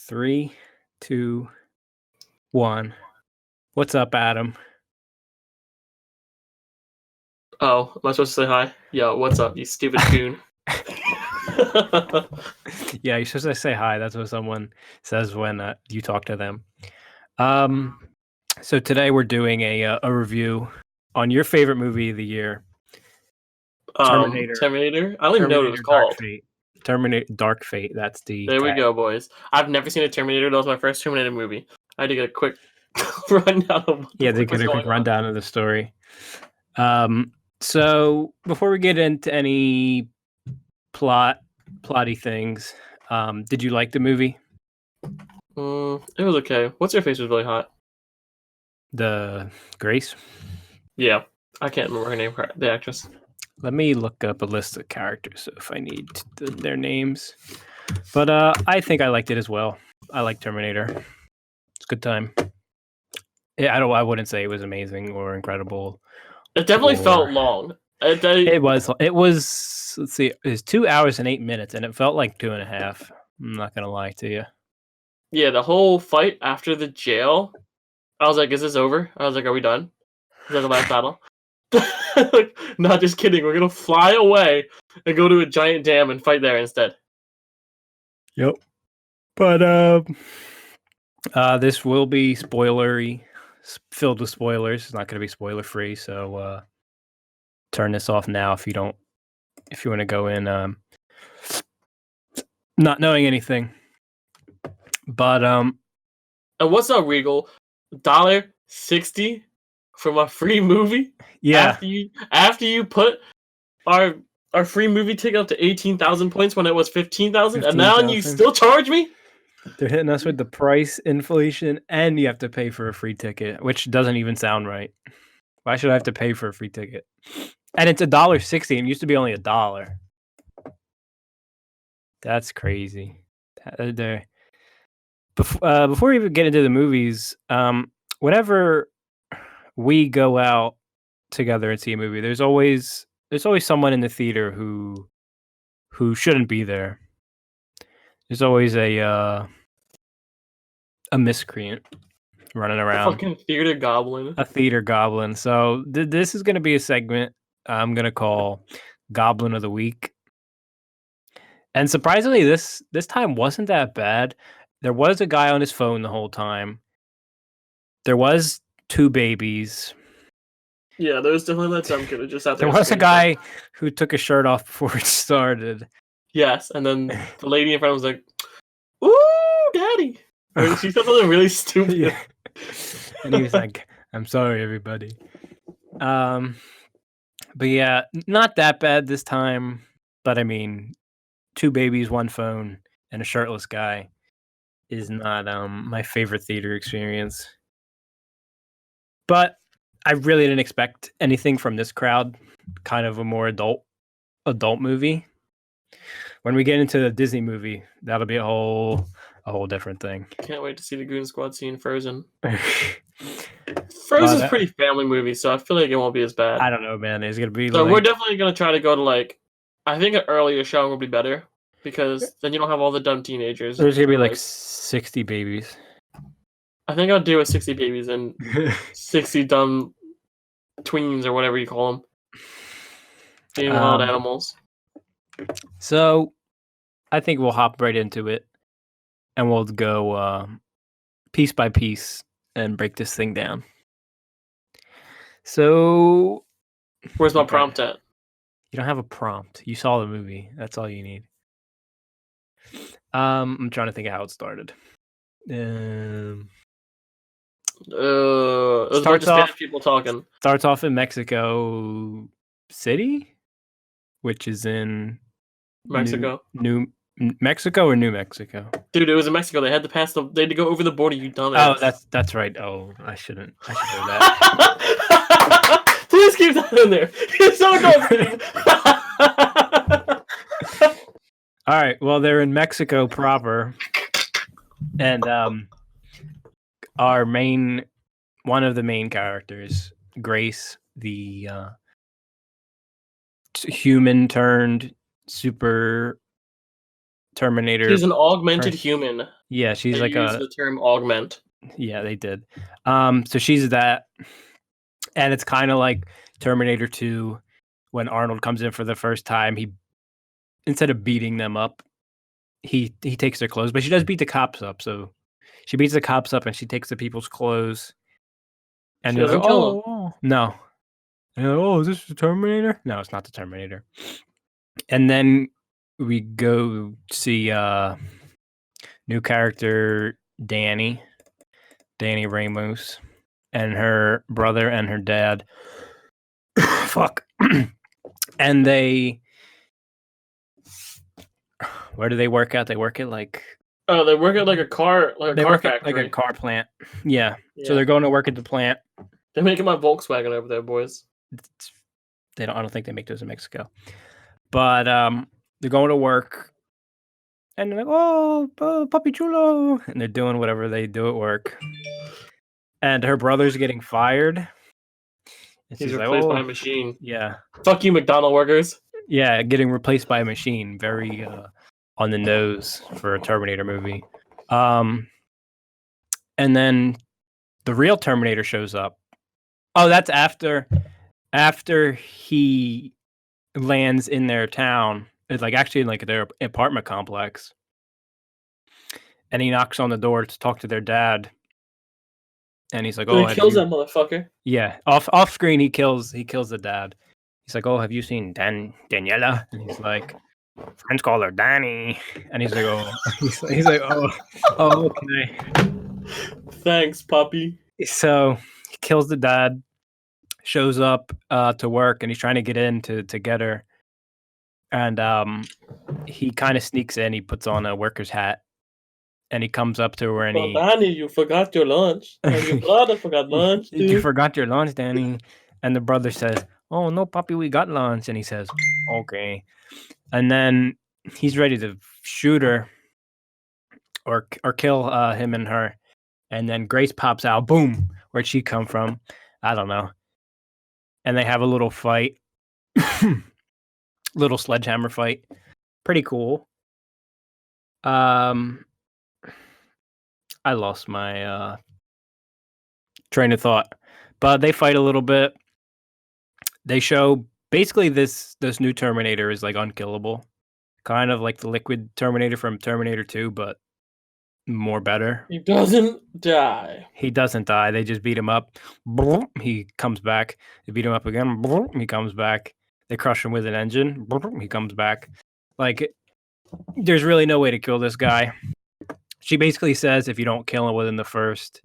Three, two, one. What's up, Adam? Oh, am I supposed to say hi? Yo, what's up, you stupid coon? Yeah, you're supposed to say hi. That's what someone says when you talk to them. So today we're doing a review on your favorite movie of the year, Terminator. Terminator? I don't even know what it was called. Terminator Dark Fate. That's the There we tag. go, boys. I've never seen a Terminator. That was my first Terminator movie. I had to get a quick rundown of what Yeah, the they fuck get was a quick going on. rundown of the story. So before we get into any plotty things, did you like the movie? It was okay. What's her face was really hot? The Grace? Yeah, I can't remember her name. The actress. Let me look up a list of characters if I need their names. But I think I liked it as well. I like Terminator. It's a good time. Yeah, I wouldn't say it was amazing or incredible. It definitely felt long. It was. Let's see. It was 2 hours and 8 minutes, and it felt like 2.5. I'm not gonna lie to you. Yeah, the whole fight after the jail. I was like, "Is this over?" I was like, "Are we done? Is that the last battle?" Like, not just kidding. We're gonna fly away and go to a giant dam and fight there instead. Yep. But this will be spoilery, filled with spoilers. It's not going to be spoiler free, so turn this off now if you want to go in not knowing anything. But and what's up, Regal? $1.60 from a free movie? Yeah. After you put our free movie ticket up to 18,000 points when it was 15,000, and now you still charge me? They're hitting us with the price inflation, and you have to pay for a free ticket, which doesn't even sound right. Why should I have to pay for a free ticket? And it's $1.60. It used to be only $1. That's crazy. Before we even get into the movies, whenever we go out together and see a movie, there's always someone in the theater who shouldn't be there. There's always a miscreant running around. Fucking theater goblin. A theater goblin. So this is going to be a segment I'm going to call Goblin of the Week. And surprisingly, this time wasn't that bad. There was a guy on his phone the whole time. There was two babies. Yeah, there was definitely that dumb kid who just out there. There was a guy who took his shirt off before it started. Yes, and then the lady in front was like, "Ooh, daddy." Or she said something really stupid. Yeah. And he was like, "I'm sorry, everybody." But yeah, not that bad this time. But I mean, two babies, one phone, and a shirtless guy is not my favorite theater experience. But I really didn't expect anything from this crowd. Kind of a more adult movie. When we get into the Disney movie, that'll be a whole different thing. Can't wait to see the Goon Squad scene Frozen. Frozen's a pretty family movie, so I feel like it won't be as bad. I don't know, man. It's gonna be. So we're definitely gonna try to go to I think an earlier showing will be better because then you don't have all the dumb teenagers. There's gonna be like 60 babies. I think I'll do a 60 babies and 60 dumb tweens or whatever you call them. Being wild animals. So, I think we'll hop right into it, and we'll go piece by piece and break this thing down. So, where's my prompt at? You don't have a prompt. You saw the movie. That's all you need. I'm trying to think of how it started. Starts off people talking. Starts off in Mexico City, which is in Mexico. New Mexico or New Mexico? Dude, it was in Mexico. They had to pass they had to go over the border. You dumbass. Oh, that's right. Oh, I should know that. Please keep that in there. It's so good. All right. Well, they're in Mexico proper, and one of the main characters, Grace, the human turned super Terminator. She's an augmented human. Yeah, she's They like use the term augment. Yeah, they did. So she's that, and it's kind of like Terminator 2 when Arnold comes in for the first time. He instead of beating them up, he takes their clothes, but she does beat the cops up. So she beats the cops up and she takes the people's clothes. And She they're like, doesn't kill him. oh, no. And they're like, oh, is this the Terminator? No, it's not the Terminator. And then we go see new character Dani Ramos, and her brother and her dad. Fuck. And they, where do they work at? They work at like, Oh, they work at like a car, they work factory. at like a car plant. Yeah. So they're going to work at the plant. They're making my Volkswagen over there, boys. I don't think they make those in Mexico. But they're going to work. And they're like, oh, papi chulo. And they're doing whatever they do at work. And her brother's getting fired. And He's she's replaced like, by a machine. Yeah. Fuck you, McDonald workers. Yeah, getting replaced by a machine. Very on the nose for a Terminator movie. And then the real Terminator shows up. Oh, that's after he lands in their town. It's like actually in like their apartment complex. And he knocks on the door to talk to their dad. And he's like, "Oh, he kills that motherfucker." Yeah, off screen he kills the dad. He's like, "Oh, have you seen Daniela?" And he's like, "Friends call her Dani." And he's like, "Oh," he's like, "Oh, okay." Thanks, puppy. So he kills the dad, shows up to work, and he's trying to get in to get her. And he kind of sneaks in. He puts on a worker's hat. And he comes up to her and Dani, you forgot your lunch. And your brother forgot lunch, dude. You forgot your lunch, Dani. And the brother says, "Oh, no, puppy, we got lunch." And he says, "Okay." And then he's ready to shoot her or kill him and her. And then Grace pops out. Boom. Where'd she come from? I don't know. And they have a little fight. Little sledgehammer fight. Pretty cool. I lost my train of thought, but they fight a little bit. They show basically this new Terminator is like unkillable, kind of like the liquid Terminator from Terminator 2, but more better. He doesn't die. He doesn't die. They just beat him up. He comes back. They beat him up again. He comes back. They crush him with an engine. He comes back. Like, there's really no way to kill this guy. She basically says if you don't kill him within the first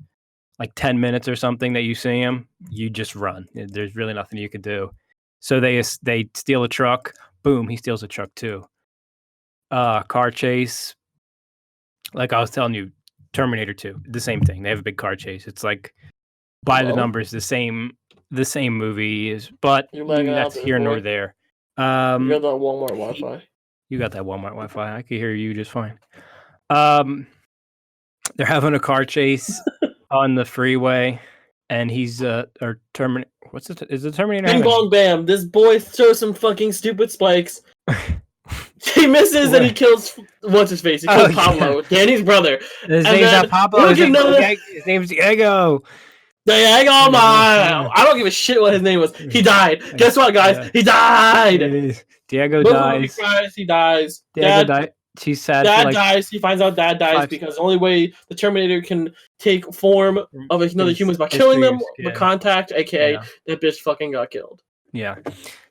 like 10 minutes or something that you see him, you just run. There's really nothing you can do. So they steal a truck. Boom, he steals a truck too. Car chase. Like I was telling you, Terminator 2, the same thing. They have a big car chase. It's like by the numbers, the same movie is, but that's here nor there. You got that Walmart Wi-Fi. You got that Walmart Wi-Fi. I can hear you just fine. They're having a car chase on the freeway, and he's or Terminator. What's it? Is the Terminator? Bing bong bam! This boy throws some fucking stupid spikes. He misses and he kills what's his face? He kills Pablo, Danny's brother. His name's not Pablo. His name's Diego. Diego, I don't give a shit what his name was. He died. Guess what, guys? Yeah. He died. Diego dies. He dies. Diego died. She's sad. Dad dies. He finds out Dad dies because the only way the Terminator can take form of another human is by killing them with contact, aka that bitch fucking got killed. Yeah.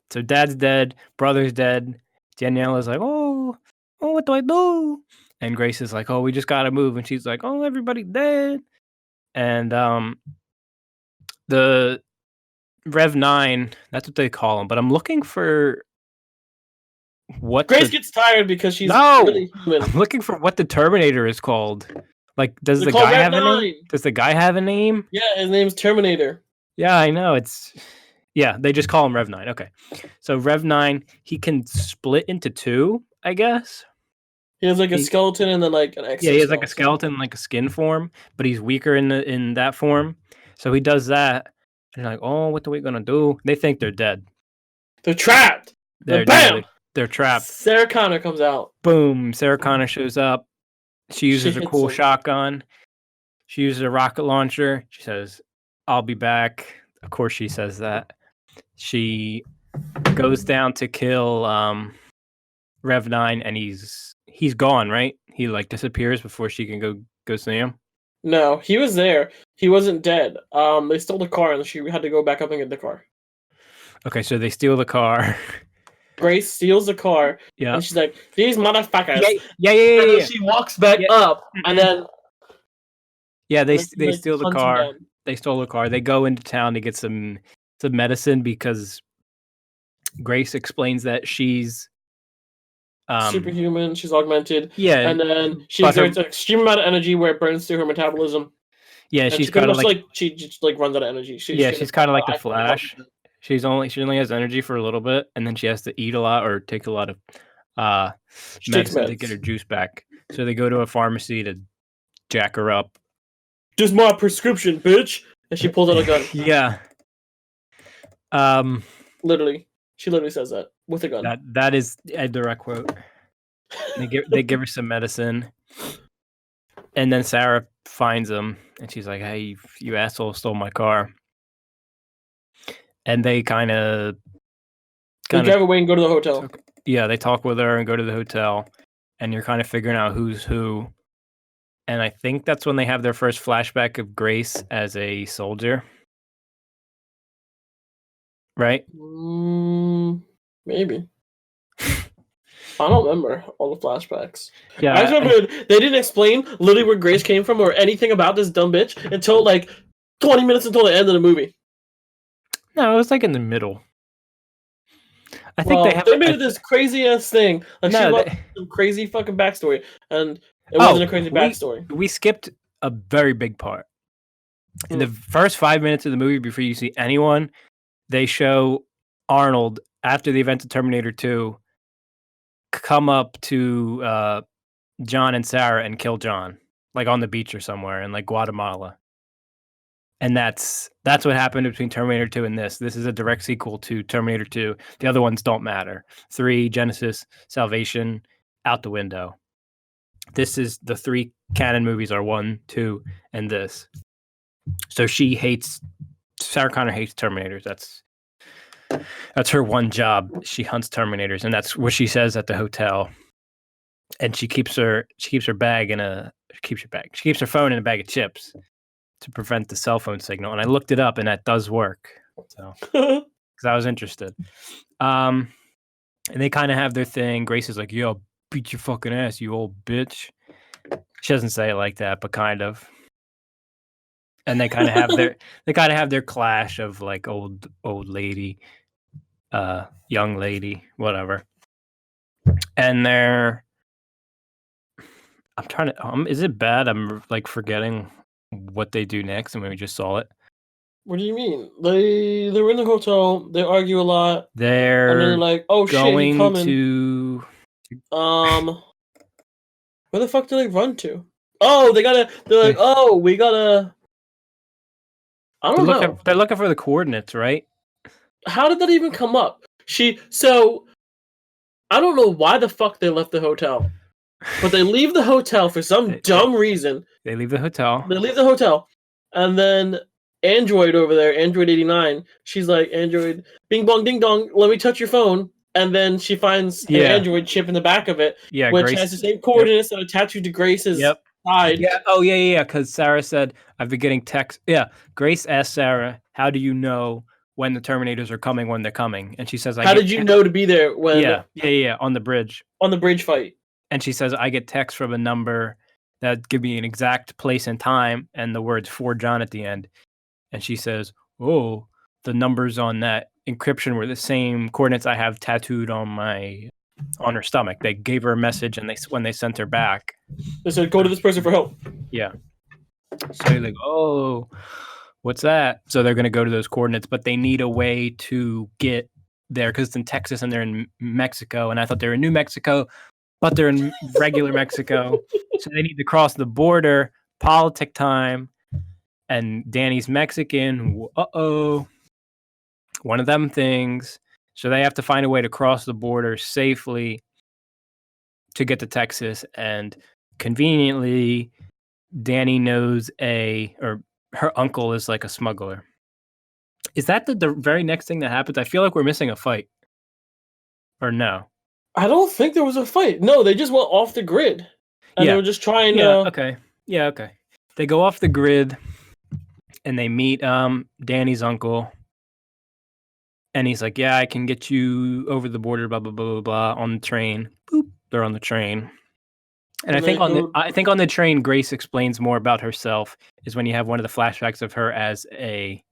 So Dad's dead. Brother's dead. Daniela's like, oh, what do I do? And Grace is like, oh, we just gotta move. And she's like, oh, everybody's dead. And the Rev-9, that's what they call him. But I'm looking for what Grace gets tired because she's really human. I'm looking for what the Terminator is called. Like, does the guy have a name? Does the guy have a name? Yeah, his name's Terminator. Yeah, I know. They just call him Rev-9. Okay. So Rev-9, he can split into two, I guess. He has like a skeleton and then like an exoskeleton. Yeah, he has like a skeleton and like a skin form, but he's weaker in that form. So he does that. And they're like, oh, what are we gonna do? They think they're dead. They're trapped. Bam! they're trapped. Sarah Connor comes out. Boom! Sarah Connor shows up. She uses a hits cool him. shotgun. She uses a rocket launcher. She says, "I'll be back." Of course, she says that. She goes down to kill Rev-9, and he's gone. Right? He like disappears before she can go see him. No, he was there. He wasn't dead. They stole the car, and she had to go back up and get the car. Okay, so they steal the car. Grace steals the car, Yeah. and she's like, "These motherfuckers." Yeah. And then she walks back up, and then they like, steal the hunting car. them. They stole the car. They go into town to get some medicine because Grace explains that she's superhuman. She's augmented. Yeah, and then she but exerts an extreme amount of energy where it burns through her metabolism. Yeah, And she's she pretty got much like she just like runs out of energy. she's kind of like the Flash. She only has energy for a little bit, and then she has to eat a lot or take a lot of medicine to get her juice back. So they go to a pharmacy to jack her up. Just my prescription, bitch! And she pulls out a gun. Yeah. Literally, she literally says that with a gun. That is a direct quote. They give her some medicine, and then Sarah finds him, and she's like, "Hey, you asshole stole my car." And they kind of drive away and go to the hotel. They talk with her and go to the hotel, and you're kind of figuring out who's who. And I think that's when they have their first flashback of Grace as a soldier. Right? Maybe. I don't remember all the flashbacks. Yeah, I just remember they didn't explain literally where Grace came from or anything about this dumb bitch until like 20 minutes until the end of the movie. No, it was like in the middle. I think they made this crazy ass thing. Like she had some crazy fucking backstory, and it wasn't a crazy backstory. We skipped a very big part. In the first 5 minutes of the movie, before you see anyone, they show Arnold after the event of Terminator 2 come up to John and Sarah and kill John, like on the beach or somewhere in like Guatemala. And that's what happened between Terminator 2 and this. This is a direct sequel to Terminator 2. The other ones don't matter. 3, Genesis, Salvation, out the window. This is the 3 canon movies are 1, 2, and this. So Sarah Connor hates Terminators. That's her one job. She hunts Terminators, and that's what she says at the hotel. And she keeps her bag she keeps her phone in a bag of chips to prevent the cell phone signal. And I looked it up, and that does work. So, because I was interested. And they kind of have their thing. Grace is like, "Yo, beat your fucking ass, you old bitch." She doesn't say it like that, but kind of. And they kind of have their clash of like old lady, young lady, whatever. And is it bad? I'm like forgetting what they do next, and we just saw it. What do you mean? They're in the hotel. They argue a lot. And then they're like, "Oh shit, he's coming." To where the fuck do they run to? Oh, they're like, "Oh, we gotta." I don't know. They're looking for the coordinates, right? How did that even come up? So I don't know why the fuck they left the hotel, but they leave the hotel for some dumb reason. They leave the hotel. And then Android over there, Android 89, she's like, "Android, bing bong ding dong, let me touch your phone." And then she finds an Android chip in the back of it, which has the same coordinates that are attached to Grace's side. Yeah. Oh, yeah. Because Sarah said, "I've been getting texts." Yeah. Grace asked Sarah, "How do you know when the Terminators are coming when they're coming?" And she says, "How did you know to be there when?" Yeah. On the bridge. On the bridge fight. And she says, "I get texts from a number that give me an exact place and time, and the words for John at the end." And she says, "Oh, the numbers on that encryption were the same coordinates I have tattooed on her stomach." They gave her a message, and when they sent her back, they said, "Go to this person for help." Yeah. So you're like, "Oh, what's that?" So they're going to go to those coordinates, but they need a way to get there because it's in Texas and they're in Mexico. And I thought they were in New Mexico, but they're in regular Mexico. So they need to cross the border. Politic time. And Dani's Mexican. Uh-oh. One of them things. So they have to find a way to cross the border safely to get to Texas. And conveniently, Dani knows or her uncle is like a smuggler. Is that the very next thing that happens? I feel like we're missing a fight. Or no? I don't think there was a fight. No, they just went off the grid. And they were just trying to... Okay. Yeah, okay. They go off the grid and they meet Dani's uncle. And he's like, yeah, I can get you over the border, blah, blah, blah, blah, blah, on the train. Boop. They're on the train. And I think on the train, Grace explains more about herself is when you have one of the flashbacks of her as a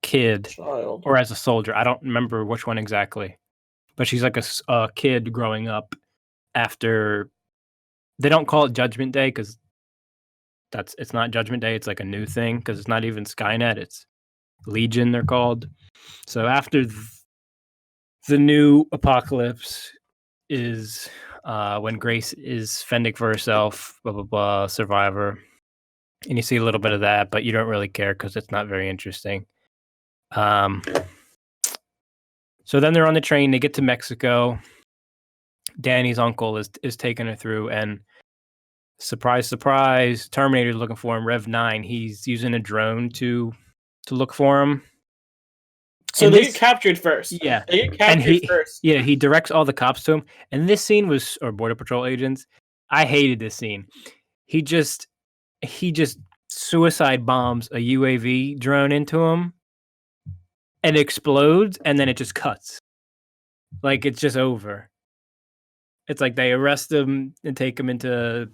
kid child or as a soldier. I don't remember which one exactly. But she's like a kid growing up after... They don't call it Judgment Day because it's not Judgment Day. It's like a new thing because it's not even Skynet. It's Legion, they're called. So after the new apocalypse is when Grace is fending for herself, blah, blah, blah, survivor. And you see a little bit of that, but you don't really care because it's not very interesting. So then they're on the train. They get to Mexico. Dani's uncle is taking her through, and surprise, surprise, Terminator's looking for him. Rev-9, he's using a drone to look for him. So they get captured first. Yeah. They get captured first. Yeah, he directs all the cops to him. And this scene or Border Patrol agents, I hated this scene. He just suicide bombs a UAV drone into him, and it explodes, and then it just cuts. Like, it's just over. It's like they arrest him and take him into,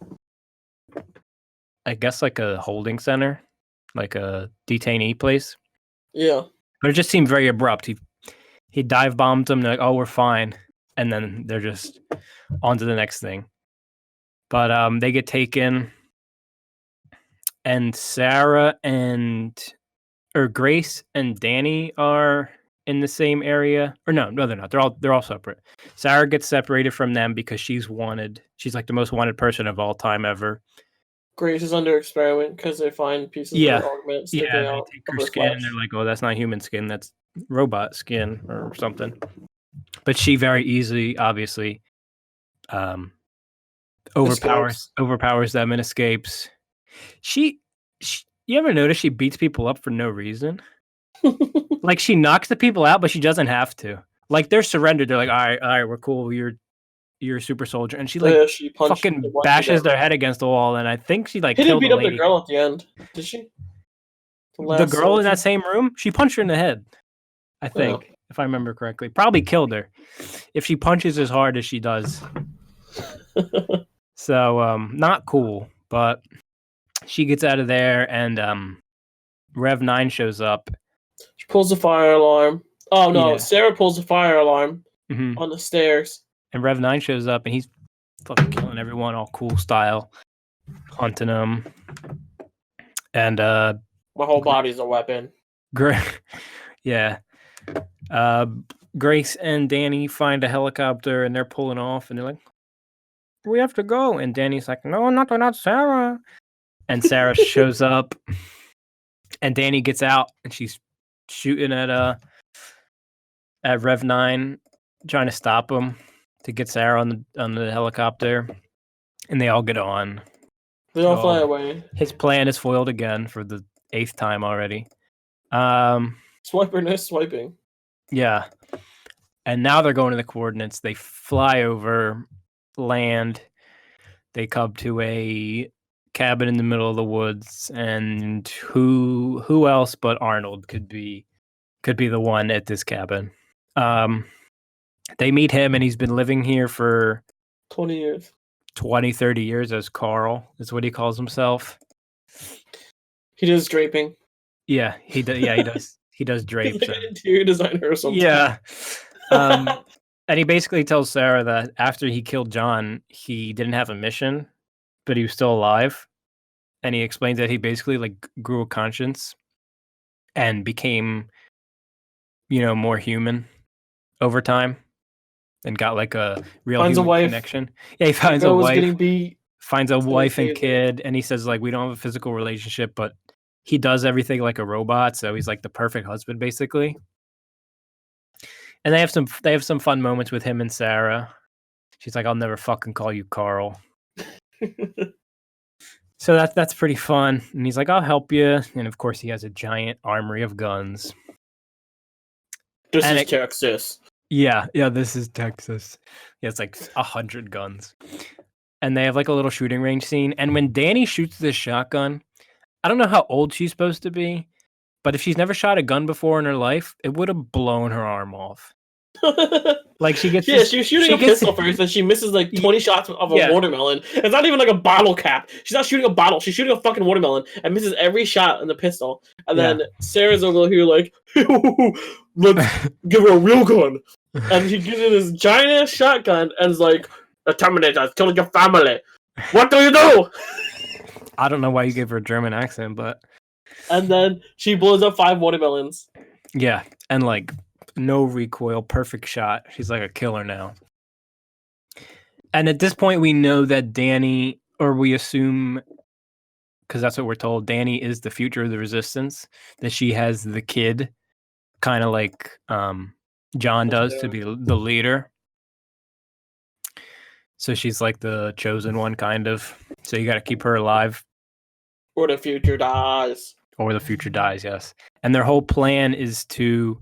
I guess, like a holding center, like a detainee place. Yeah. But it just seemed very abrupt. He dive bombed them. They're like, oh, we're fine. And then they're just on to the next thing. But they get taken. And Sarah or Grace and Dani are in the same area. Or no, they're not. They're all separate. Sarah gets separated from them because she's wanted. She's like the most wanted person of all time ever. Grace is under experiment because they find pieces of her augment sticking out. They take her skin and they're like, oh, that's not human skin, that's robot skin or something. But she very easily, obviously, overpowers them and escapes. She you ever notice she beats people up for no reason? Like, she knocks the people out, but she doesn't have to. Like, they're surrendered. They're like, all right, we're cool. You're a super soldier. And she fucking bashes their head against the wall. And I think she like didn't beat up the girl at the end, did she? The girl in that same room, she punched her in the head, I think, if I remember correctly. Probably killed her if she punches as hard as she does. So not cool, but she gets out of there, and Rev-9 shows up. She pulls the fire alarm. Oh no, Sarah pulls the fire alarm on the stairs. And Rev-9 shows up, and he's fucking killing everyone all cool style, hunting them. And my whole body's a weapon. Yeah. Grace and Dani find a helicopter, and they're pulling off, and they're like, we have to go. And Dani's like, no, not Sarah. And Sarah shows up, and Dani gets out, and she's shooting at Rev-9, trying to stop him to get Sarah on the helicopter, and they all get on. They all fly away. His plan is foiled again for the 8th time already. Swiper, swiping. Yeah. And now they're going to the coordinates. They fly over land. They come to a cabin in the middle of the woods, and who else but Arnold could be the one at this cabin. They meet him, and he's been living here for 20 years. 30 years as Carl is what he calls himself. He does draping. Yeah, he does. Yeah, he does. He does drapes. He's like an interior designer or something. Yeah. And he basically tells Sarah that after he killed John, he didn't have a mission, but he was still alive. And he explains that he basically like grew a conscience and became, more human over time, and got like a real human connection. Yeah, he finds a wife. Finds a wife and kid, and he says like, we don't have a physical relationship, but he does everything like a robot, so he's like the perfect husband basically. And they have some fun moments with him and Sarah. She's like, "I'll never fucking call you Carl." So that's pretty fun. And he's like, "I'll help you." And of course, he has a giant armory of guns. This is Texas. Yeah, this is Texas. Yeah, it's like 100 guns. And they have like a little shooting range scene. And when Dani shoots this shotgun, I don't know how old she's supposed to be, but if she's never shot a gun before in her life, it would have blown her arm off. Like she gets, she was shooting a pistol first, and she misses like 20 shots of a watermelon. It's not even like a bottle cap. She's not shooting a bottle. She's shooting a fucking watermelon and misses every shot in the pistol. And then Sarah's over here like, let's give her a real gun. And she gives her this giant ass shotgun and is like, the Terminator is killing your family. What do you do? I don't know why you gave her a German accent, but. And then she blows up 5 watermelons. Yeah, and like. No recoil, perfect shot. She's like a killer now. And at this point, we know that Dani, or we assume, because that's what we're told, Dani is the future of the Resistance, that she has the kid, kind of like John does, to be the leader. So she's like the chosen one, kind of. So you got to keep her alive. Or the future dies. Or the future dies, yes. And their whole plan is to...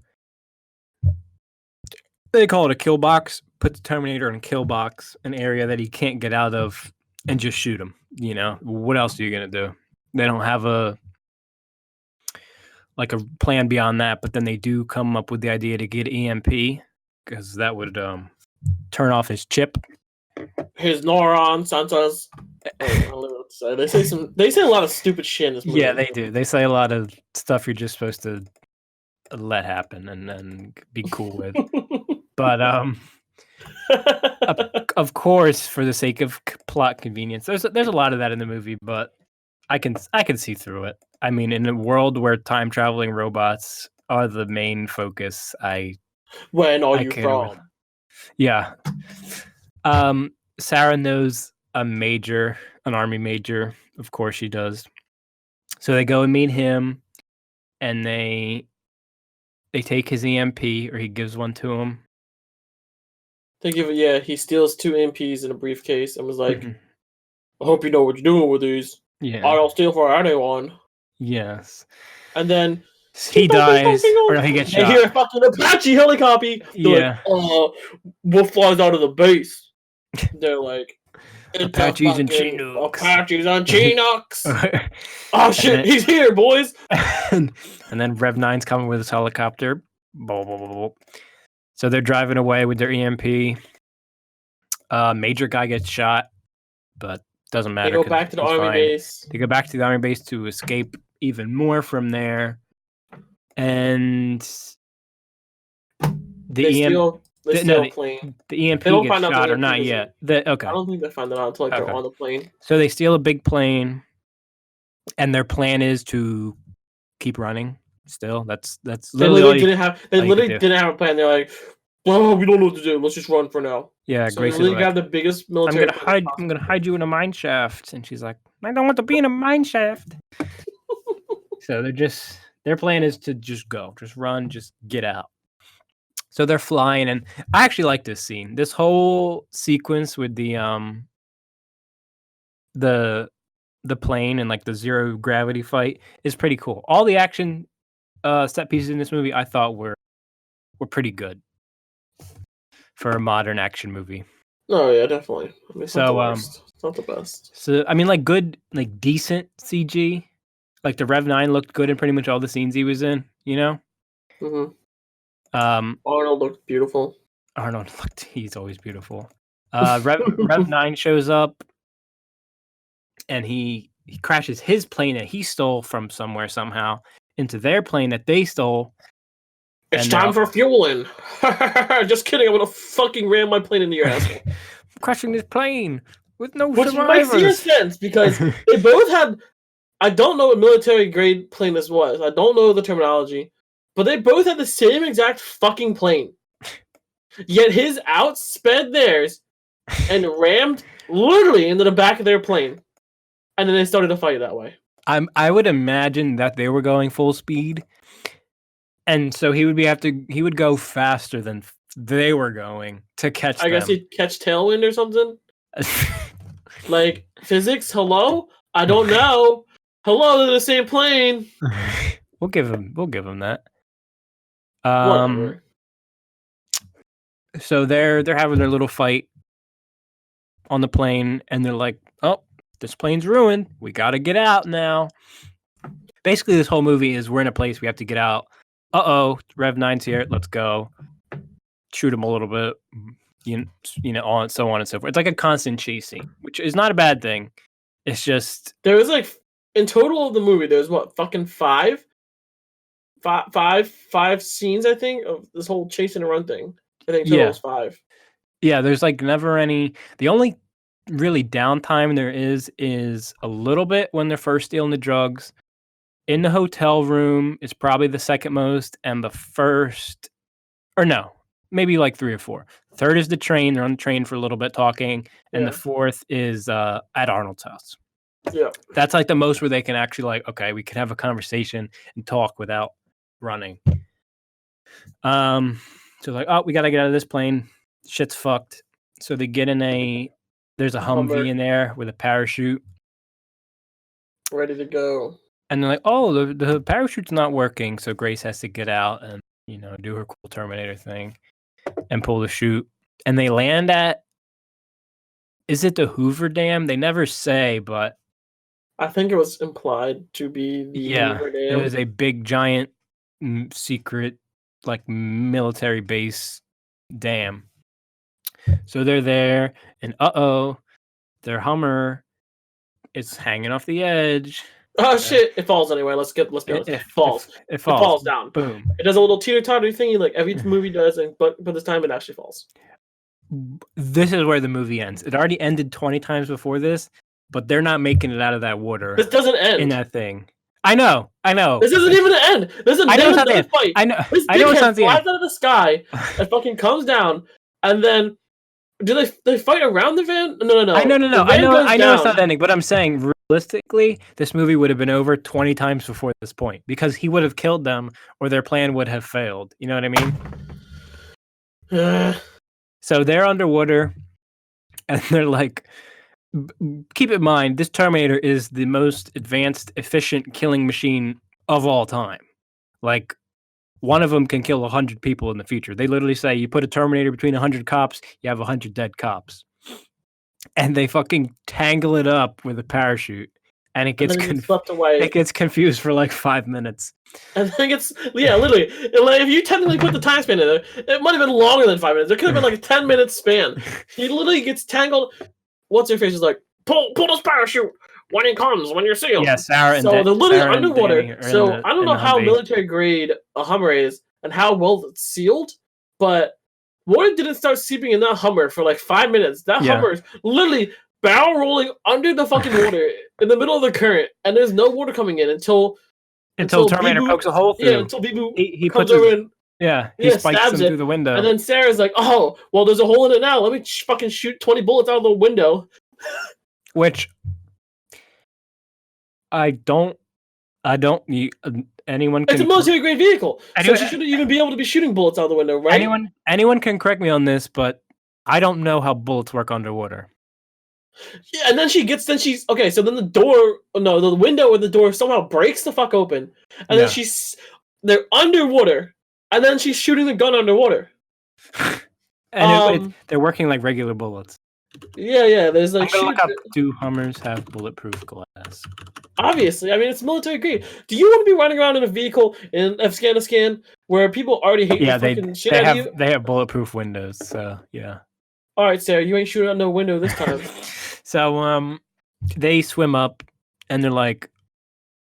They call it a kill box. Put the Terminator in a kill box, an area that he can't get out of, and just shoot him. You know, what else are you gonna do? They don't have a plan beyond that. But then they do come up with the idea to get EMP, because that would turn off his chip, his neuron sensors. I don't know what to say. They say a lot of stupid shit in this movie. Yeah, they do. They say a lot of stuff you're just supposed to let happen and be cool with. But of course, for the sake of plot convenience, there's a lot of that in the movie, but I can see through it. I mean, in a world where time traveling robots are the main focus, when are you from? Yeah. Sarah knows an army major. Of course she does. So they go and meet him, and they take his EMP, or he gives one to him. He steals 2 EMPs in a briefcase and was like, I hope you know what you're doing with these. Yeah. I'll steal for anyone. Yes. And then he dies, or he gets shot. They hear a fucking Apache helicopter. They're like, what flies out of the base? They're like, Apaches and Chinooks. Apaches and Chinooks. Oh shit, he's here, boys. And then Rev-9's coming with his helicopter. Blah, blah, blah, blah. So they're driving away with their EMP. Major guy gets shot, but doesn't matter. They go back to the army base. They go back to the army base to escape even more from there. And they steal a plane. The EMP gets shot or not yet. Okay. I don't think they find that out until they're on the plane. So they steal a big plane, and their plan is to keep running. Still, that's literally didn't have a plan. They're like, "Oh, we don't know what to do. Let's just run for now." Yeah, so Grace they got the biggest military. I'm gonna hide you in a mine shaft, and she's like, "I don't want to be in a mine shaft." So their plan is to just go, just run, just get out. So they're flying, and I actually like this scene. This whole sequence with the plane and like the zero gravity fight is pretty cool. All the action set pieces in this movie I thought were pretty good for a modern action movie. Oh yeah, definitely. I mean, it's not the worst. It's not the best. So I mean, like good, like decent CG. Like the Rev-9 looked good in pretty much all the scenes he was in. You know. Mm-hmm. Arnold looked beautiful. He's always beautiful. Rev-9 shows up, and he crashes his plane that he stole from somewhere somehow into their plane that they stole. It's time for fueling. Just kidding. I'm gonna fucking ram my plane into your asshole. I'm crashing this plane with no Which survivors. Which makes sense because they both had. I don't know what military grade plane this was. I don't know the terminology, but they both had the same exact fucking plane. Yet his outsped theirs and rammed literally into the back of their plane, and then they started to fight that way. I would imagine that they were going full speed, And so he would go faster than they were going to catch I guess them. he'd catch tailwind or something. Like physics, hello? I don't know. Hello, they're the same plane. We'll give him that. Whatever. So they're having their little fight on the plane, and they're like, "Oh, this plane's ruined. We got to get out now." Basically, this whole movie is we're in a place we have to get out. Rev-9's here. Let's go. Shoot him a little bit. You know, so on and so forth. It's like a constant chasing, which is not a bad thing. It's just there was like in total of the movie, there's what fucking five scenes I think of this whole chase and run thing. I think total is 5. Yeah, there's like never any. The only really downtime there is a little bit when they're first stealing the drugs. In the hotel room is probably the second most, and the first, or no, maybe like 3 or 4. Third is the train. They're on the train for a little bit talking, and the fourth is at Arnold's house. Yeah, that's like the most where they can actually like, okay, we can have a conversation and talk without running. So like, oh, we gotta get out of this plane. Shit's fucked. So they get in there's a Humvee in there with a parachute, ready to go. and they're like, oh, the parachute's not working. So Grace has to get out and do her cool Terminator thing and pull the chute. And they land at, is it the Hoover Dam? They never say, but I think it was implied to be the Hoover Dam. It was a big giant secret like military base dam. So they're there, and their Hummer is hanging off the edge. Oh shit! It falls anyway. Let's be honest. It falls. It falls down. Boom. It does a little teeter-totter thingy like every movie does, but this time it actually falls. This is where the movie ends. It already ended 20 times before this, but they're not making it out of that water. This doesn't end in that thing. I know. This isn't even an end. This is another fight. I know. This dickhead flies out of the sky and fucking comes down, and then do they fight around the van? No. I know it's not ending, but I'm saying realistically, this movie would have been over 20 times before this point because he would have killed them or their plan would have failed. You know what I mean? So they're underwater, and they're like, keep in mind, this Terminator is the most advanced, efficient killing machine of all time. Like, one of them can kill 100 people in the future. They literally say, you put a Terminator between 100 cops, you have 100 dead cops. And they fucking tangle it up with a parachute. And it gets swept away. It gets confused for like 5 minutes. I think literally, if you technically put the time span in there, it might have been longer than 5 minutes. It could have been like a 10-minute span. He literally gets tangled. What's her face is like, pull this parachute when it comes, when you're sealed. Yeah, Sarah and so they're literally Sarah underwater. So I don't know how military grade a Hummer is and how well it's sealed, but water didn't start seeping in that Hummer for like 5 minutes. That Hummer is literally barrel rolling under the fucking water in the middle of the current, and there's no water coming in until Terminator pokes a hole through. Yeah, until Bibu he comes puts over and he spikes him through the window. And then Sarah's like, "Oh, well, there's a hole in it now. Let me fucking shoot 20 bullets out of the window." Which I don't need anyone can. It's a military grade vehicle, so she shouldn't even be able to be shooting bullets out the window, right? Anyone can correct me on this, but I don't know how bullets work underwater. Yeah, and then she's okay. So then the window or the door somehow breaks the fuck open, and then they're underwater, and then she's shooting the gun underwater. And they're working like regular bullets. Yeah. There's like. I'm gonna look up, do Hummers have bulletproof glass? Obviously, I mean it's military grade. Do you want to be running around in a vehicle in Afghanistan where people already hate the fucking shit out of you? They have bulletproof windows, so yeah. All right, Sarah, you ain't shooting out no window this time. So they swim up, and they're like,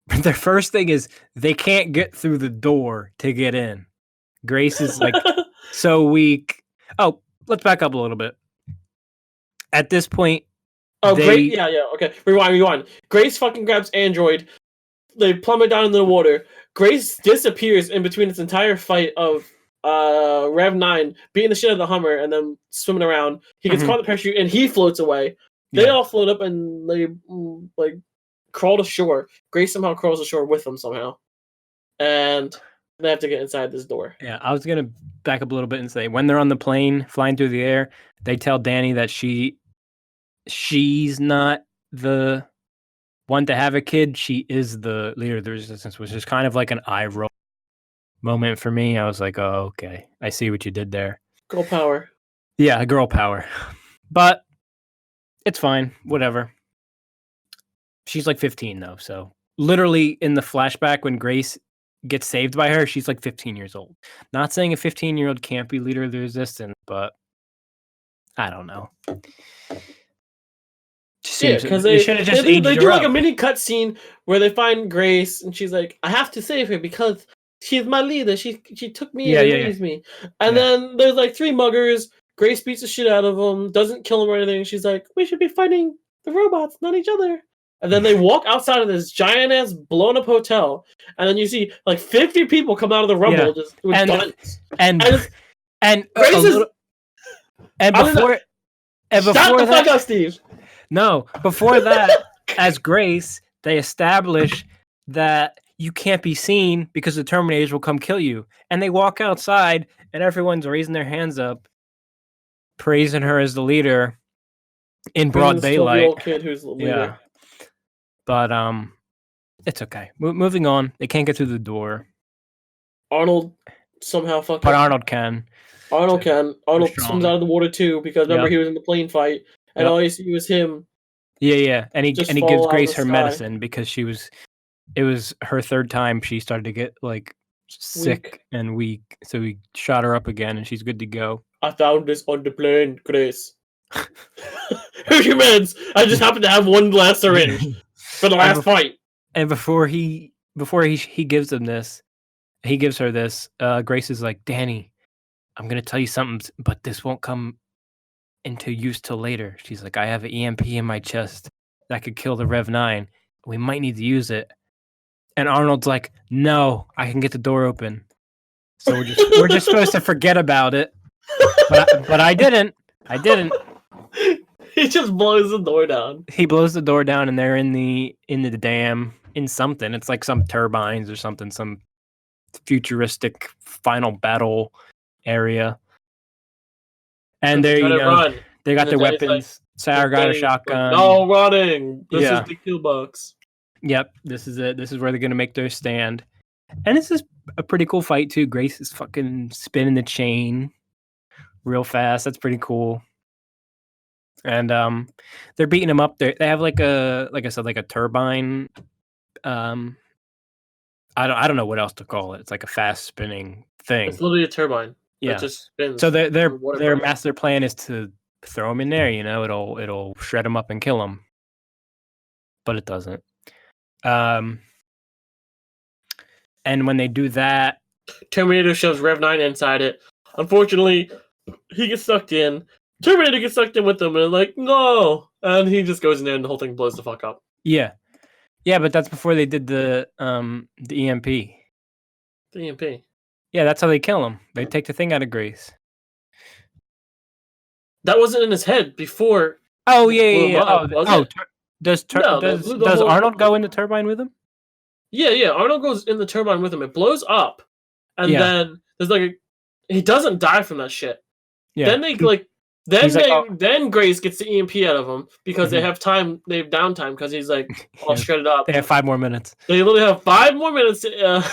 their first thing is they can't get through the door to get in. Grace is like so weak. Oh, let's back up a little bit. At this point, Grace, okay. Rewind. Grace fucking grabs Android. They plummet down into the water. Grace disappears in between this entire fight of Rev-9 beating the shit out of the Hummer and then swimming around. He gets caught in the parachute and he floats away. They all float up and they like crawl to shore. Grace somehow crawls ashore with them somehow. And They have to get inside this door. Yeah, I was gonna back up a little bit and say when they're on the plane flying through the air, they tell Dani that she's not the one to have a kid. She is the leader of the resistance, which is kind of like an eye roll moment for me. I was like, oh, okay, I see what you did there. Girl power. Yeah, girl power. But it's fine, whatever. She's like 15 though, so literally in the flashback when Grace gets saved by her, she's like 15 years old. Not saying a 15-year-old can't be leader of the resistance, but I don't know. Yeah, because they do like a mini cutscene where they find Grace and she's like, I have to save her because she's my leader. She took me and raised me. And then there's like 3 muggers. Grace beats the shit out of them, doesn't kill them or anything. She's like, we should be fighting the robots, not each other. And then they walk outside of this giant ass blown up hotel, and then you see like 50 people come out of the rubble just with guns. And Grace is before shut the fuck up, Steve. No, before that, as Grace, they establish that you can't be seen because the Terminators will come kill you. And they walk outside, and everyone's raising their hands up, praising her as the leader in broad daylight. Old kid who's the leader. Yeah. But it's okay. Moving on. They can't get through the door. Arnold somehow fucking. But Arnold can. Arnold swims out of the water too because remember he was in the plane fight and all you see was him. Yeah. And he gives Grace her medicine because it was her 3rd time she started to get like sick and weak. So he shot her up again and she's good to go. I found this on the plane, Grace. Here's your meds. I just happened to have one last syringe for the last fight. And before he gives them this, he gives her this. Grace is like, Dani, I'm gonna tell you something, but this won't come into use till later. She's like, I have an EMP in my chest that could kill the Rev-9. We might need to use it. And Arnold's like, no, I can get the door open. So we're just supposed to forget about it. But I didn't. He just blows the door down. He blows the door down, and they're in the dam in something. It's like some turbines or something, some futuristic final battle area. And they got their weapons. Like, Sarah got a shotgun. No running. This is the kill box. Yep, this is it. This is where they're gonna make their stand. And this is a pretty cool fight too. Grace is fucking spinning the chain real fast. That's pretty cool. And they're beating him up. They have like I said, like a turbine. I don't know what else to call it. It's like a fast spinning thing. It's literally a turbine. Yeah. It just spins. So their master plan is to throw him in there. You know, it'll shred him up and kill him. But it doesn't. And when they do that, Terminator shoves Rev-9 inside it. Unfortunately, he gets sucked in. Terminator gets sucked in with them, and like, no! And he just goes in there, and the whole thing blows the fuck up. Yeah, but that's before they did the EMP. The EMP. Yeah, that's how they kill him. They take the thing out of Grace. That wasn't in his head before. Oh yeah. Does Arnold go in the turbine with him? Yeah. Arnold goes in the turbine with him. It blows up, and then there's like he doesn't die from that shit. Yeah. Then they like. Then Grace gets the EMP out of him because they have time. They have downtime because he's like all shredded up. They have 5 more minutes. They literally have 5 more minutes to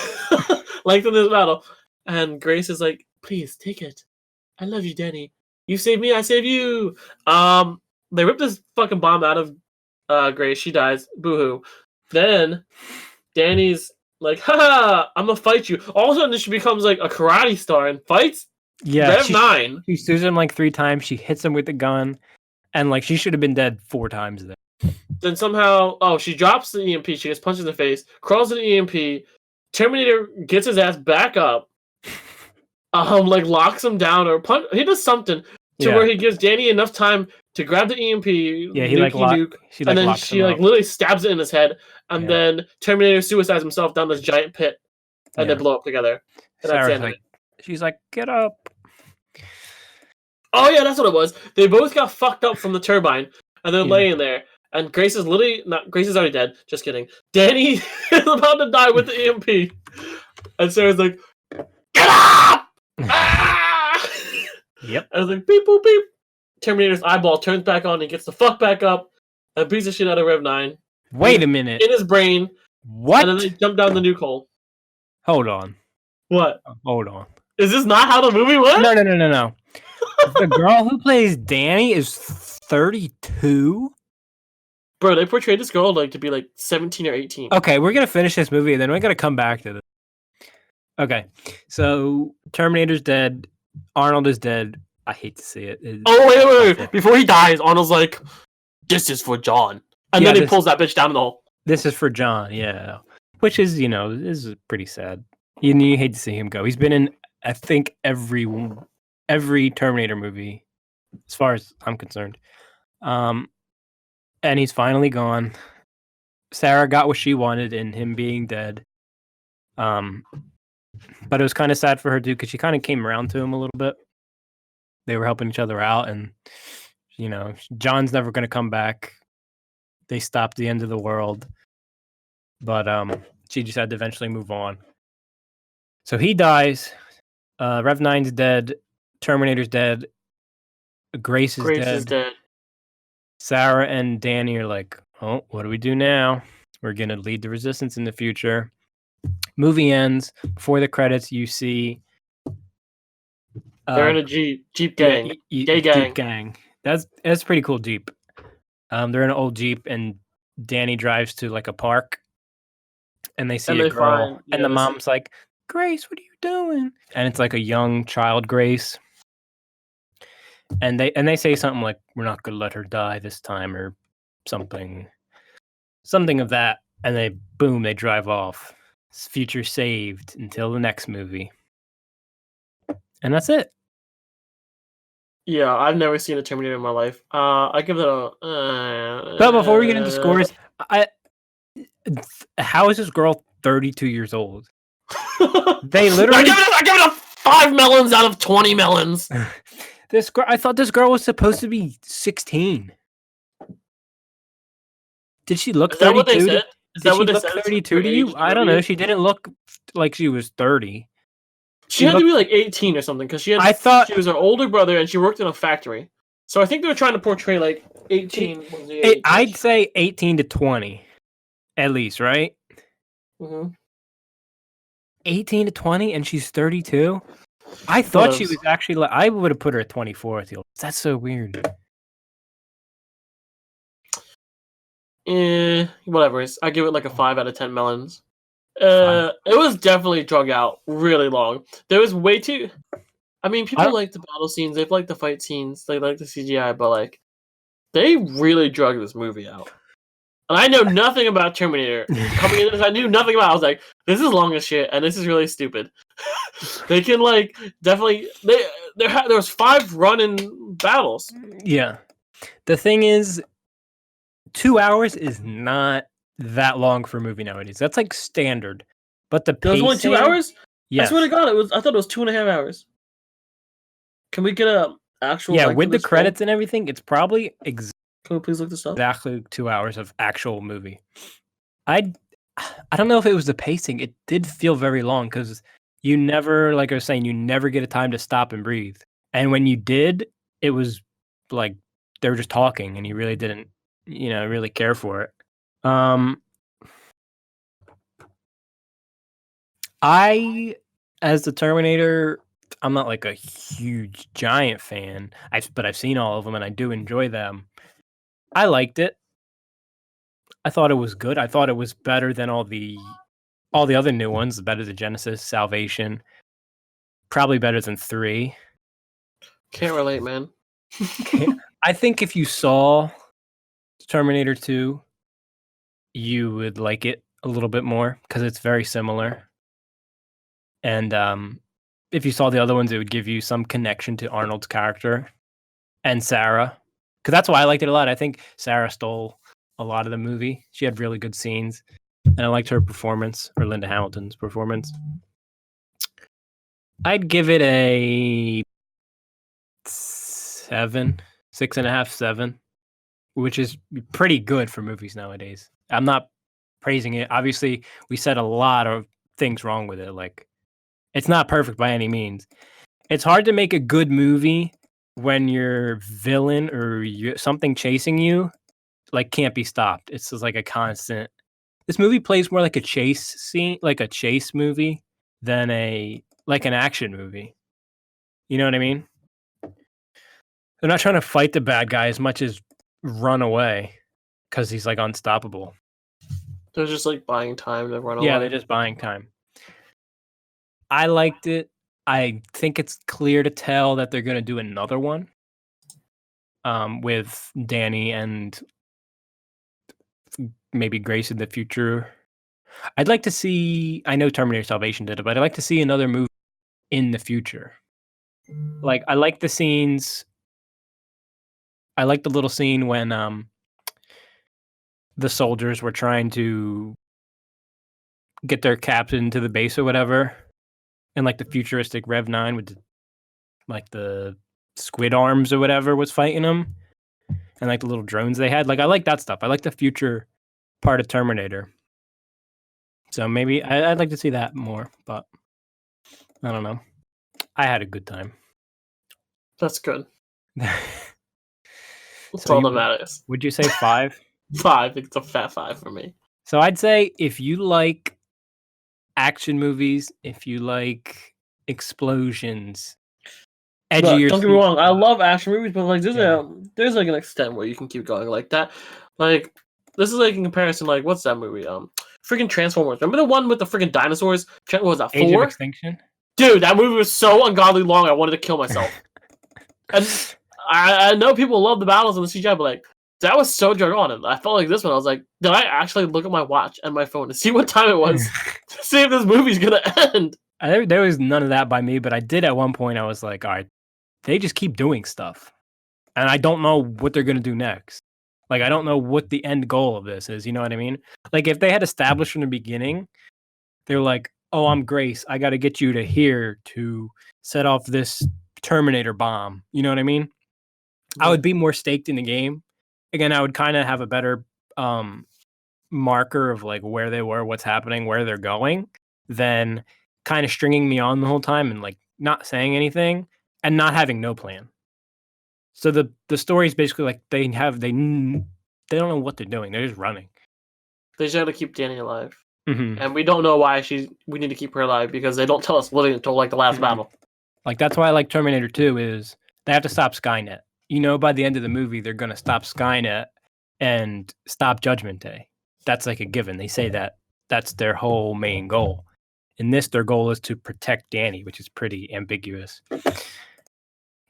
lengthen this battle. And Grace is like, "Please take it. I love you, Dani. You save me, I save you." They rip this fucking bomb out of Grace. She dies. Boo-hoo. Then Dani's like, "Ha! I'm gonna fight you." All of a sudden, she becomes like a karate star and fights. Yeah, Rev-9. She shoots him like 3 times. She hits him with the gun, and like she should have been dead 4 times then. Then somehow, she drops the EMP. She gets punched in the face, crawls to the EMP. Terminator gets his ass back up, like locks him down or he does something to where he gives Dani enough time to grab the EMP. Yeah, he and then she literally stabs it in his head, and then Terminator suicides himself down this giant pit, and they blow up together. And that's the end of it. She's like, get up. Oh, yeah, that's what it was. They both got fucked up from the turbine, and they're laying there. And Grace is already dead. Just kidding. Dani is about to die with the EMP. And Sarah's like, Yep. I was like, beep, boop, beep. Terminator's eyeball turns back on and gets the fuck back up and beats the shit out of Rev-9. Wait a minute. In his brain. What? And then they jump down the nuke hole. Hold on. What? Hold on. Is this not how the movie went? No. The girl who plays Dani is 32? Bro, they portrayed this girl like to be like 17 or 18. Okay, we're going to finish this movie and then we're going to come back to this. Okay, so Terminator's dead. Arnold is dead. I hate to see it. Wait. Before he dies, Arnold's like, this is for John. And then he pulls that bitch down in the hole. This is for John, yeah. Which is, this is pretty sad. You hate to see him go. He's been in, I think, every Terminator movie, as far as I'm concerned. And he's finally gone. Sarah got what she wanted in him being dead. But it was kind of sad for her too, because she kind of came around to him a little bit. They were helping each other out, and John's never going to come back. They stopped the end of the world, but she just had to eventually move on. So he dies. Rev-9's dead. Terminator's dead. Grace is dead. Sarah and Dani are like, oh, what do we do now? We're going to lead the resistance in the future. Movie ends. Before the credits, you see they're in a Jeep gang. Gay gang. Jeep gang. That's a pretty cool Jeep. They're in an old Jeep, and Dani drives to like a park, and they see a girl, and the mom's like, Grace, what are you doing? And it's like a young child Grace. And they say something like, we're not gonna let her die this time, or something of that. And they drive off. Future saved until the next movie. And that's it. Yeah, I've never seen a Terminator in my life. I give it a. But before we get into scores, how is this girl 32 years old? They literally. I give it a 5 melons out of 20 melons. I thought this girl was supposed to be 16. Did she look 32? Is that what they said? Did she look 32 to you? I don't know. She didn't look like she was 30. She had to be like 18 or something, because she was her older brother and she worked in a factory. So I think they were trying to portray like 18. I'd say 18 to 20, at least, right? Mm-hmm. 18 to 20, and she's 32. I thought she was actually like, I would have put her at 24. That's so weird. Whatever. I give it like a 5 out of 10 melons. It was definitely drug out really long. There was way too. I mean, people like the battle scenes. They like the fight scenes. They like the CGI, but like, they really drug this movie out. And I know nothing about Terminator. Coming into this, I knew nothing about it. I was like, this is long as shit, and this is really stupid. They can like definitely. There was 5 running battles. Yeah, the thing is, 2 hours is not that long for a movie nowadays. That's like standard. But the pacing, it was only 2 hours? Yes. I swear to God, I thought it was 2.5 hours. Can we get a actual? Yeah, with the credits and everything, it's probably Can we please look this up? Exactly 2 hours of actual movie. I don't know if it was the pacing. It did feel very long because you never, like I was saying, you never get a time to stop and breathe. And when you did, it was like they were just talking, and you really didn't, really care for it. I, as the Terminator, I'm not like a huge giant fan. But I've seen all of them and I do enjoy them. I liked it. I thought it was good. I thought it was better than all the other new ones. Better than Genesis, Salvation. Probably better than 3. Can't relate, man. I think if you saw Terminator 2, you would like it a little bit more because it's very similar. And if you saw the other ones, it would give you some connection to Arnold's character and Sarah. Because that's why I liked it a lot. I think Sarah stole a lot of the movie. She had really good scenes. And I liked her performance, or Linda Hamilton's performance. I'd give it a 7, 6.5, 7, which is pretty good for movies nowadays. I'm not praising it. Obviously, we said a lot of things wrong with it. Like, it's not perfect by any means. It's hard to make a good movie when your villain or something chasing you, like, can't be stopped. It's just like a constant. This movie plays more like a chase scene, like a chase movie, than an action movie. You know what I mean? They're not trying to fight the bad guy as much as run away because he's like unstoppable. They're just like buying time to run away. Yeah, they're just buying time. I liked it. I think it's clear to tell that they're going to do another one with Dani and maybe Grace in the future. I'd like to see, I know Terminator Salvation did it, but I'd like to see another movie in the future. Like, I like the scenes. I like the little scene when the soldiers were trying to get their captain to the base or whatever, and like the futuristic Rev-9 with the squid arms or whatever was fighting them, and like the little drones they had. Like, I like that stuff. I like the future part of Terminator. So maybe I'd like to see that more, but I don't know. I had a good time. That's good. That's So all that matters. Would you say 5? 5. It's a fat 5 for me. So I'd say if you like action movies, if you like explosions, edgier. Don't get me wrong, I love action movies, but like there's like an extent where you can keep going like that. Like, this is like in comparison, like, what's that movie? Freaking Transformers. Remember the one with the freaking dinosaurs? What was that, 4? Age of Extinction? Dude, that movie was so ungodly long, I wanted to kill myself. And I know people love the battles and the CGI, but like, that was so drug on. And I felt like this one, I was like, did I actually look at my watch and my phone to see what time it was to see if this movie's gonna end? There was none of that by me, but I did at one point. I was like, all right, they just keep doing stuff, and I don't know what they're gonna do next. Like, I don't know what the end goal of this is. You know what I mean? Like, if they had established from the beginning, they're like, oh, I'm Grace. I got to get you to here to set off this Terminator bomb. You know what I mean? Yeah. I would be more staked in the game. Again, I would kind of have a better marker of like where they were, what's happening, where they're going, than kind of stringing me on the whole time and like not saying anything and not having no plan. So the story is basically like they don't know what they're doing. They're just running. They just got to keep Dani alive. Mm-hmm. And we don't know why we need to keep her alive, because they don't tell us literally until like the last battle. Like, that's why I like Terminator 2 is they have to stop Skynet. You know, by the end of the movie, they're going to stop Skynet and stop Judgment Day. That's like a given. They say that's their whole main goal. In this, their goal is to protect Dani, which is pretty ambiguous.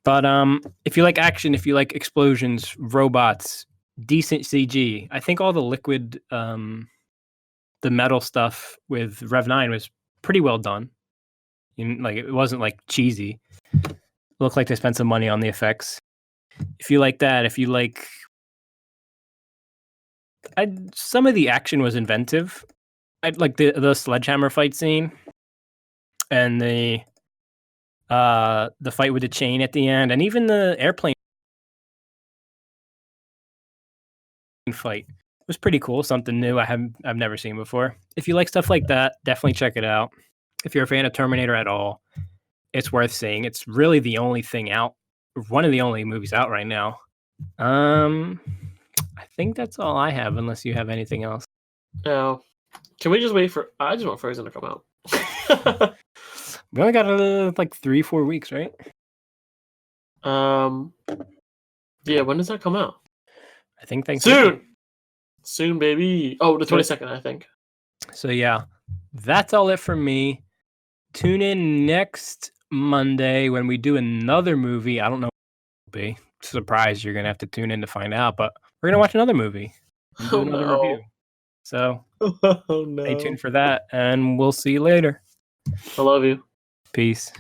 But if you like action, if you like explosions, robots, decent CG, I think all the liquid, the metal stuff with Rev-9 was pretty well done. Like, it wasn't like cheesy. It looked like they spent some money on the effects. If you like that, if you like, some of the action was inventive. I like the sledgehammer fight scene, and the fight with the chain at the end, and even the airplane fight was pretty cool. Something new I've never seen before. If you like stuff like that, definitely check it out. If you're a fan of Terminator at all, it's worth seeing. It's really the only thing out, one of the only movies out right now. I think that's all I have, unless you have anything else. No. Can we just wait for? I just want Frozen to come out. We only got like 3-4 weeks, right? Yeah. When does that come out? I think soon, baby. Oh, the 22nd, I think. So yeah, that's all it for me. Tune in next Monday when we do another movie. I don't know what it will be. Surprise, you're gonna have to tune in to find out. But we're gonna watch another movie. Do another review. So stay tuned for that, and we'll see you later. I love you. Peace.